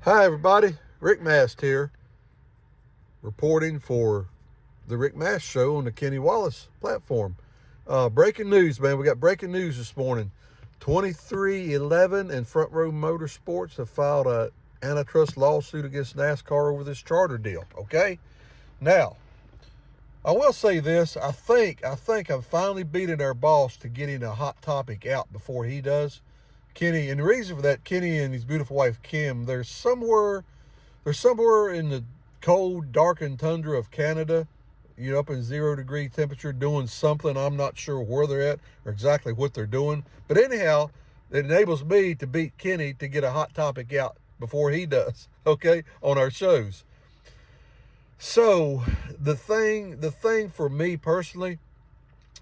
Hi everybody, Rick Mast here, reporting for the Rick Mast Show on the Kenny Wallace platform. Breaking news, man. We got breaking news this morning. 2311 and Front Row Motorsports have filed an antitrust lawsuit against NASCAR over this charter deal. Okay, now I will say this: I think I'm finally beating our boss to getting a hot topic out before he does. Kenny, and the reason for that, Kenny and his beautiful wife Kim, they're somewhere in the cold, darkened tundra of Canada, up in 0-degree temperature, doing something. I'm not sure where they're at or exactly what they're doing. But anyhow, it enables me to beat Kenny to get a hot topic out before he does, okay, on our shows. So the thing for me personally,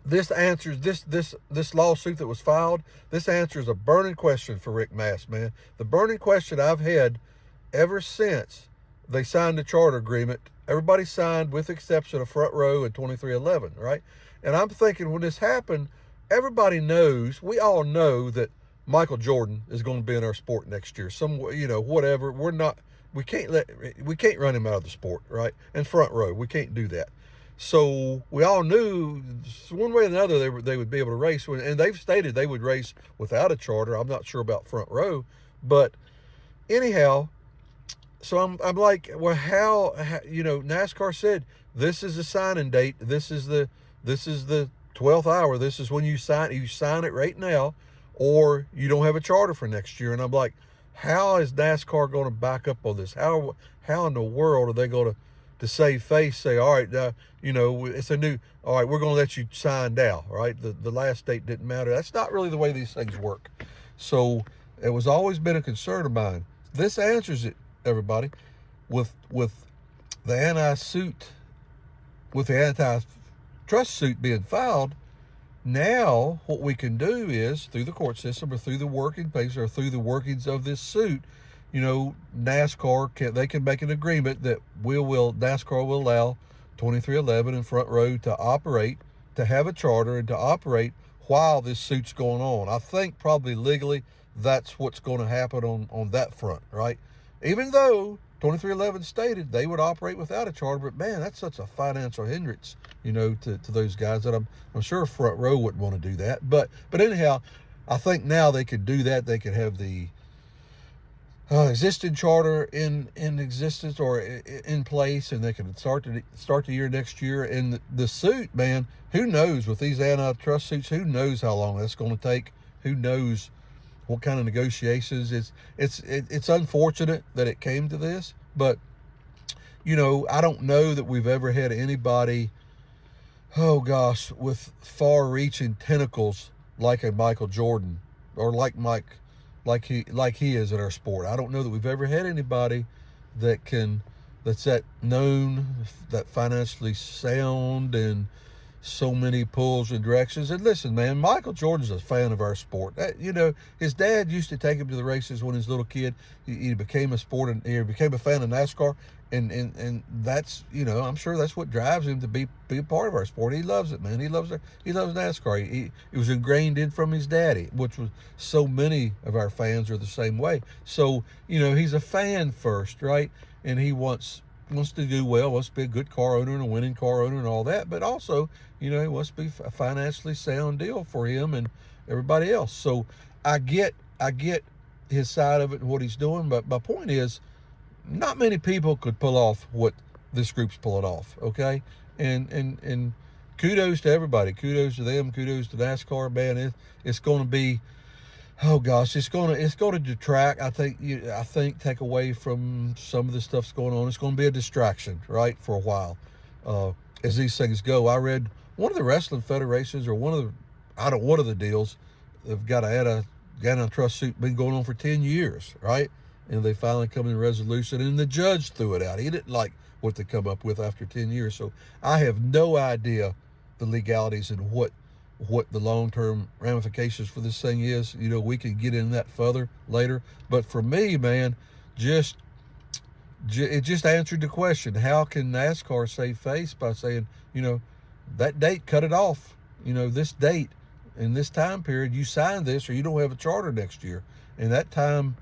this answers this lawsuit that was filed. This answers a burning question for Rick Mast, man. The burning question I've had ever since they signed the charter agreement. Everybody signed with the exception of Front Row and 2311, right? And I'm thinking when this happened, everybody knows, we all know that Michael Jordan is going to be in our sport next year. Whatever. We can't run him out of the sport, right? And Front Row, we can't do that. So we all knew one way or another they would be able to race, and they've stated they would race without a charter. I'm not sure about Front Row, but anyhow, so I'm like, well, how NASCAR said this is the signing date. This is the 12th hour. This is when you sign it right now, or you don't have a charter for next year. And I'm like, how is NASCAR going to back up on this? How in the world are they going to save face, say, all right, it's a new, all right, we're going to let you sign now, right? The last date didn't matter. That's not really the way these things work. So it was always been a concern of mine. This answers it, everybody, with the antitrust suit being filed. Now what we can do is, through the court system or through the workings of this suit, NASCAR can make an agreement that NASCAR will allow 2311 and Front Row to operate, to have a charter and to operate while this suit's going on. I think probably legally that's what's going to happen on that front, right? Even though 2311 stated they would operate without a charter, but man, that's such a financial hindrance, to those guys that I'm sure Front Row wouldn't want to do that. But anyhow, I think now they could do that. They could have the existing charter in existence or in place, and they can start the year next year. And the suit, man, who knows with these antitrust suits? Who knows how long that's going to take? Who knows what kind of negotiations? It's unfortunate that it came to this, but I don't know that we've ever had anybody, with far-reaching tentacles like a Michael Jordan or like he is in our sport. I don't know that we've ever had anybody that's that known, that financially sound, and so many pulls and directions. And listen, man, Michael Jordan's a fan of our sport. His dad used to take him to the races when he was a little kid. He became a became a fan of NASCAR, and that's, I'm sure that's what drives him to be a part of our sport. He loves it, man. He loves NASCAR. It was ingrained in from his daddy, which was so many of our fans are the same way. So, he's a fan first, right? And he wants to do well, wants to be a good car owner and a winning car owner and all that, but also, he wants to be a financially sound deal for him and everybody else. So I get his side of it and what he's doing, but my point is, not many people could pull off what this group's pulling off, okay? And kudos to everybody. Kudos to them. Kudos to NASCAR, man. It's going to be, it's going to detract. I think take away from some of the stuff's going on. It's going to be a distraction, right, for a while, as these things go. I read one of the wrestling federations, or out of one of the deals, they've got an antitrust suit been going on for 10 years, right? And they finally come to a resolution, and the judge threw it out. He didn't like what they come up with after 10 years. So I have no idea the legalities and what the long-term ramifications for this thing is. We can get in that further later. But for me, man, it just answered the question: how can NASCAR save face by saying, that date, cut it off. This date in this time period, you sign this, or you don't have a charter next year. And that time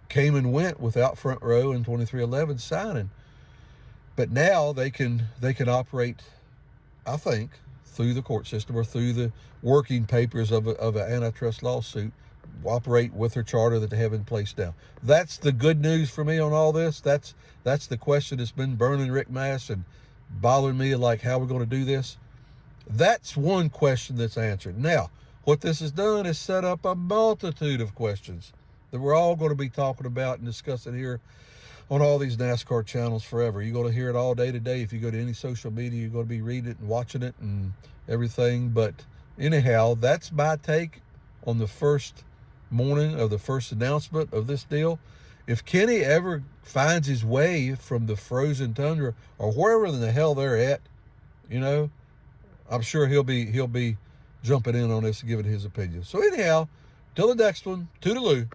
came and went without Front Row and 2311 signing. But now they can operate, I think, through the court system or through the working papers of an antitrust lawsuit, operate with their charter that they have in place now. That's the good news for me on all this. That's the question that's been burning Rick Mast and bothering me, like how we're going to do this. That's one question that's answered. Now, what this has done is set up a multitude of questions that we're all going to be talking about and discussing here on all these NASCAR channels forever. You're going to hear it all day today. If you go to any social media, you're going to be reading it and watching it and everything. But anyhow, that's my take on the first morning of the first announcement of this deal. If Kenny ever finds his way from the frozen tundra or wherever in the hell they're at, you know, I'm sure he'll be jumping in on this and giving his opinion. So anyhow, till the next one, toodaloo.